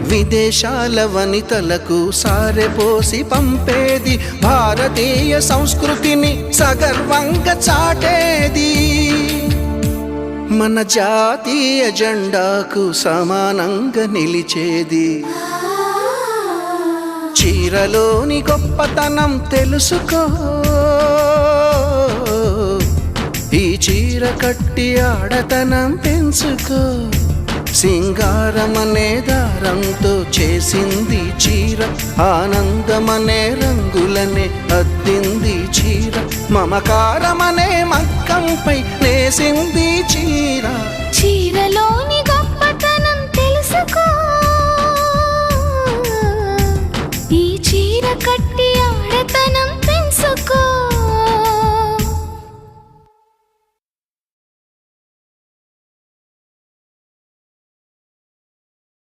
విదేశాల వనితలకు సారెపోసి పంపేది, భారతీయ సంస్కృతిని సగర్వంగా చాటేది, మన జాతీయ జెండాకు సమానంగా నిలిచేది. చీరలోని గొప్పతనం తెలుసుకో, ఈ చీర కట్టి ఆడతనం పెంచుకో. సింగారమనే దారంతో చేసింది చీర, ఆనందమనే రంగులనే అద్దింది చీర, మమకారమనే మగ్గంపై నేసింది చీర. చీరలోని గొప్పతనం తెలుసుకో,